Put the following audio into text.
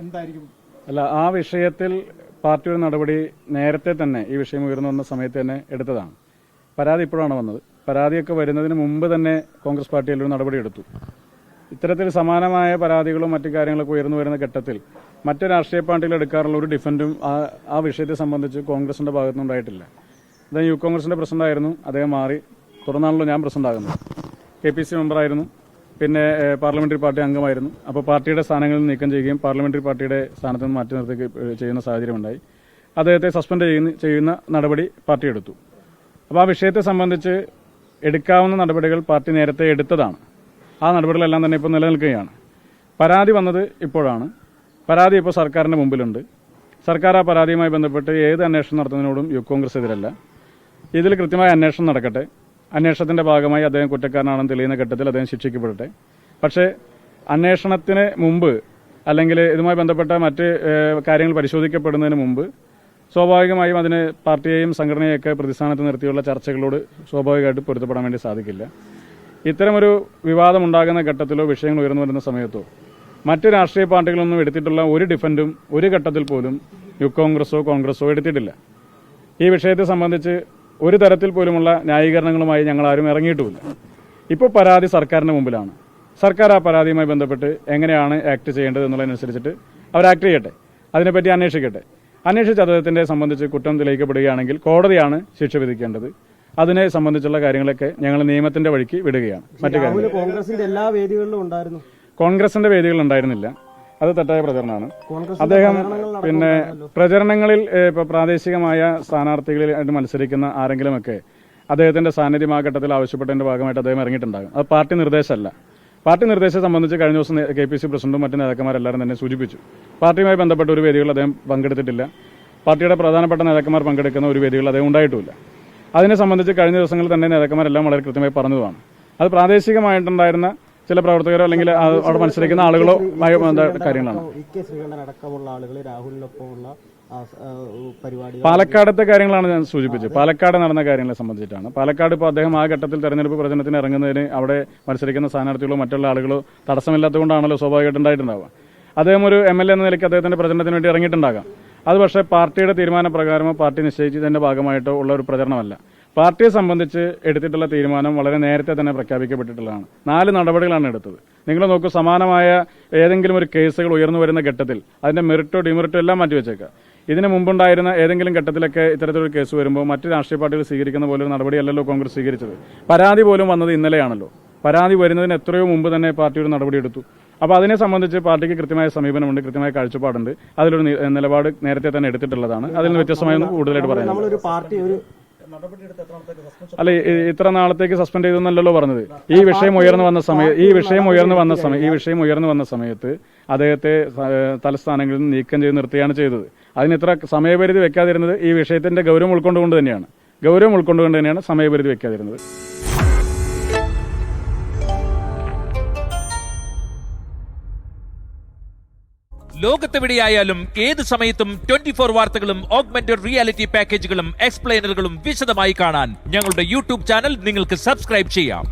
എന്തായിരിക്കും? അല്ല, ആ വിഷയത്തിൽ പാർട്ടിയുടെ നടപടി നേരത്തെ തന്നെ ഈ വിഷയം ഉയർന്നു വന്ന സമയത്ത് തന്നെ എടുത്തതാണ്. പരാതി ഇപ്പോഴാണ് വന്നത്. പരാതിയൊക്കെ വരുന്നതിന് മുമ്പ് തന്നെ കോൺഗ്രസ് പാർട്ടി ഒരു നടപടി എടുത്തു. ഇത്തരത്തിൽ സമാനമായ പരാതികളും മറ്റു കാര്യങ്ങളൊക്കെ ഉയർന്നു വരുന്ന ഘട്ടത്തിൽ മറ്റ് രാഷ്ട്രീയ പാർട്ടികൾ എടുക്കാറുള്ള ഒരു ഡിഫൻഡും ആ വിഷയത്തെ സംബന്ധിച്ച് കോൺഗ്രസിന്റെ ഭാഗത്തുനിന്നുണ്ടായിട്ടില്ല. അദ്ദേഹം യൂത്ത് കോൺഗ്രസിന്റെ പ്രസിഡന്റ് ആയിരുന്നു, അദ്ദേഹം മാറി. തുടർന്നാണല്ലോ ഞാൻ പ്രസിഡന്റ് ആകുന്നത്. KPC മെമ്പറായിരുന്നു, പിന്നെ പാർലമെന്ററി പാർട്ടി അംഗമായിരുന്നു. അപ്പോൾ പാർട്ടിയുടെ സ്ഥാനങ്ങളിൽ നീക്കം ചെയ്യുകയും പാർലമെന്ററി പാർട്ടിയുടെ സ്ഥാനത്ത് നിന്ന് മാറ്റി നിർത്തുകയും ചെയ്യുന്ന സാഹചര്യമുണ്ടായി. അദ്ദേഹത്തെ സസ്പെൻഡ് ചെയ്യുന്ന നടപടി പാർട്ടി എടുത്തു. അപ്പോൾ ആ വിഷയത്തെ സംബന്ധിച്ച് എടുക്കാവുന്ന നടപടികൾ പാർട്ടി നേരത്തെ എടുത്തതാണ്. ആ നടപടികളെല്ലാം തന്നെ ഇപ്പോൾ നിലനിൽക്കുകയാണ്. പരാതി വന്നത് ഇപ്പോഴാണ്. പരാതി ഇപ്പോൾ സർക്കാരിന്റെ മുമ്പിലുണ്ട്. സർക്കാർ ആ പരാതിയുമായി ബന്ധപ്പെട്ട് ഏത് അന്വേഷണം നടത്തുന്നതിനോടും യൂത്ത് കോൺഗ്രസ് എതിരല്ല. ഇതിൽ കൃത്യമായ അന്വേഷണം നടക്കട്ടെ. അന്വേഷണത്തിന്റെ ഭാഗമായി അദ്ദേഹം കുറ്റക്കാരനാണെന്ന് തെളിയുന്ന ഘട്ടത്തിൽ അദ്ദേഹം ശിക്ഷിക്കപ്പെടട്ടെ. പക്ഷേ അന്വേഷണത്തിന് മുമ്പ് അല്ലെങ്കിൽ ഇതുമായി ബന്ധപ്പെട്ട മറ്റ് കാര്യങ്ങൾ പരിശോധിക്കപ്പെടുന്നതിന് മുമ്പ് സ്വാഭാവികമായും അതിന് പാർട്ടിയെയും സംഘടനയെയൊക്കെ പ്രതിസ്ഥാനത്ത് നിർത്തിയുള്ള ചർച്ചകളോട് സ്വാഭാവികമായിട്ട് പൊരുത്തപ്പെടാൻ വേണ്ടി സാധിക്കില്ല. ഇത്തരമൊരു വിവാദമുണ്ടാകുന്ന ഘട്ടത്തിലോ വിഷയങ്ങൾ ഉയർന്നു വരുന്ന സമയത്തോ മറ്റ് രാഷ്ട്രീയ പാർട്ടികളൊന്നും എടുത്തിട്ടുള്ള ഒരു ഡിഫൻഡും ഒരു ഘട്ടത്തിൽ പോലും യൂത്ത് കോൺഗ്രസോ എടുത്തിട്ടില്ല. ഈ വിഷയത്തെ സംബന്ധിച്ച് ഒരു തരത്തിൽ പോലുമുള്ള ന്യായീകരണങ്ങളുമായി ഞങ്ങൾ ആരും ഇറങ്ങിയിട്ടുമില്ല. ഇപ്പോൾ പരാതി സർക്കാരിന്റെ മുമ്പിലാണ്. സർക്കാർ ആ പരാതിയുമായി ബന്ധപ്പെട്ട് എങ്ങനെയാണ് ആക്ട് ചെയ്യേണ്ടത് എന്നുള്ളതിനനുസരിച്ചിട്ട് അവർ ആക്ട് ചെയ്യട്ടെ. അതിനെപ്പറ്റി അന്വേഷിക്കട്ടെ. അന്വേഷിച്ച് അദ്ദേഹത്തിന്റെ സംബന്ധിച്ച് കുറ്റം തെളിയിക്കപ്പെടുകയാണെങ്കിൽ കോടതിയാണ് ശിക്ഷ വിധിക്കേണ്ടത്. അതിനെ സംബന്ധിച്ചുള്ള കാര്യങ്ങളൊക്കെ ഞങ്ങൾ നിയമത്തിന്റെ വഴിക്ക് വിടുകയാണ്. മറ്റു കാര്യങ്ങൾ കോൺഗ്രസിന്റെ എല്ലാ വേദികളിലും ഉണ്ടായിരുന്നു. കോൺഗ്രസിന്റെ വേദികൾ ഉണ്ടായിരുന്നില്ല. അത് തെറ്റായ പ്രചരണമാണ്. അദ്ദേഹം പിന്നെ പ്രചരണങ്ങളിൽ ഇപ്പോൾ പ്രാദേശികമായ സ്ഥാനാർത്ഥികളിലായിട്ട് മത്സരിക്കുന്ന ആരെങ്കിലുമൊക്കെ അദ്ദേഹത്തിന്റെ സാന്നിധ്യം ആ ഘട്ടത്തിൽ ആവശ്യപ്പെട്ടതിന്റെ ഭാഗമായിട്ട് അദ്ദേഹം ഇറങ്ങിയിട്ടുണ്ടാകും. അത് പാർട്ടി നിർദ്ദേശമല്ല. പാർട്ടി നിർദ്ദേശത്തെ സംബന്ധിച്ച് കഴിഞ്ഞ ദിവസം KPC പ്രസിഡന്റും മറ്റു നേതാക്കന്മാരെല്ലാവരും തന്നെ സൂചിപ്പിച്ചു. പാർട്ടിയുമായി ബന്ധപ്പെട്ട ഒരു വേദികളിൽ അദ്ദേഹം പങ്കെടുത്തിട്ടില്ല. പാർട്ടിയുടെ പ്രധാനപ്പെട്ട നേതാക്കന്മാർ പങ്കെടുക്കുന്ന ഒരു വേദികളിൽ അദ്ദേഹം ഉണ്ടായിട്ടുമില്ല. അതിനെ സംബന്ധിച്ച് കഴിഞ്ഞ ദിവസങ്ങളിൽ തന്നെ നേതാക്കന്മാരെല്ലാം വളരെ കൃത്യമായി പറഞ്ഞതുമാണ്. അത് പ്രാദേശികമായിട്ടുണ്ടായിരുന്ന ചില പ്രവർത്തകരോ അല്ലെങ്കിൽ അവിടെ മത്സരിക്കുന്ന ആളുകളോ കാര്യങ്ങളാണ്. പാലക്കാടത്തെ കാര്യങ്ങളാണ് ഞാൻ സൂചിപ്പിച്ചത്. പാലക്കാട് നടന്ന കാര്യങ്ങളെ സംബന്ധിച്ചിട്ടാണ്. പാലക്കാട് ഇപ്പോൾ അദ്ദേഹം ആ ഘട്ടത്തിൽ തെരഞ്ഞെടുപ്പ് പ്രചരണത്തിന് ഇറങ്ങുന്നതിന് അവിടെ മത്സരിക്കുന്ന സ്ഥാനാർത്ഥികളോ മറ്റുള്ള ആളുകളോ തടസ്സമില്ലാത്തതുകൊണ്ടാണല്ലോ സ്വാഭാവികമായിട്ട് ഉണ്ടായിട്ടുണ്ടാവുക. അദ്ദേഹം ഒരു MLA എന്ന നിലയ്ക്ക് അദ്ദേഹത്തിന്റെ പ്രചരണത്തിന് വേണ്ടി ഇറങ്ങിയിട്ടുണ്ടാകാം. അത് പക്ഷേ പാർട്ടിയുടെ തീരുമാനപ്രകാരമോ പാർട്ടി നിശ്ചയിച്ചതിന്റെ ഭാഗമായിട്ടോ ഉള്ള ഒരു പ്രചരണമല്ല. പാർട്ടിയെ സംബന്ധിച്ച് എടുത്തിട്ടുള്ള തീരുമാനം വളരെ നേരത്തെ തന്നെ പ്രഖ്യാപിക്കപ്പെട്ടിട്ടുള്ളതാണ്. 4 നടപടികളാണ് എടുത്തത്. നിങ്ങൾ നോക്കൂ, സമാനമായ ഏതെങ്കിലും ഒരു കേസുകൾ ഉയർന്നു വരുന്ന ഘട്ടത്തിൽ അതിന്റെ മെറിറ്റോ ഡിമെറിറ്റോ എല്ലാം മാറ്റിവെച്ചേക്കാം. ഇതിനു മുമ്പുണ്ടായിരുന്ന ഏതെങ്കിലും ഘട്ടത്തിലൊക്കെ ഇത്തരത്തിലൊരു കേസ് വരുമ്പോൾ മറ്റ് രാഷ്ട്രീയ പാർട്ടികൾ സ്വീകരിക്കുന്ന പോലെ ഒരു നടപടിയല്ലല്ലോ കോൺഗ്രസ് സ്വീകരിച്ചത്. പരാതി പോലും വന്നത് ഇന്നലെയാണല്ലോ. പരാതി വരുന്നതിന് എത്രയോ മുമ്പ് തന്നെ പാർട്ടി ഒരു നടപടിയെടുത്തു. അപ്പോൾ അതിനെ സംബന്ധിച്ച് പാർട്ടിക്ക് കൃത്യമായ സമീപനമുണ്ട്, കൃത്യമായ കാഴ്ചപ്പാടുണ്ട്. അതിലൊരു നിലപാട് നേരത്തെ തന്നെ എടുത്തിട്ടുള്ളതാണ്. അതിൽ നിന്ന് വ്യത്യസ്തമായൊന്നും കൂടുതലായിട്ട് പറയാം. അല്ല, ഇത്ര നാളത്തേക്ക് സസ്പെൻഡ് ചെയ്തെന്നല്ലോ പറഞ്ഞത്. ഈ വിഷയം ഉയർന്നു വന്ന സമയത്ത് അദ്ദേഹത്തെ തലസ്ഥാനങ്ങളിൽ നിന്ന് നീക്കം ചെയ്ത് നിർത്തുകയാണ് ചെയ്തത്. അതിന് ഇത്ര സമയപരിധി വെക്കാതിരുന്നത് ഈ വിഷയത്തിന്റെ ഗൗരവം ഉൾക്കൊണ്ടുകൊണ്ട് തന്നെയാണ് സമയപരിധി വെക്കാതിരുന്നത്. ലോകത്തെവിടെയായാലും ഏത് സമയത്തും 24 വാർത്തകളും ഓഗ്മെന്റഡ് റിയാലിറ്റി പാക്കേജുകളും എക്സ്പ്ലെയിനറുകളും വിശദമായി കാണാൻ ഞങ്ങളുടെ YouTube ചാനൽ നിങ്ങൾക്ക് സബ്സ്ക്രൈബ് ചെയ്യാം.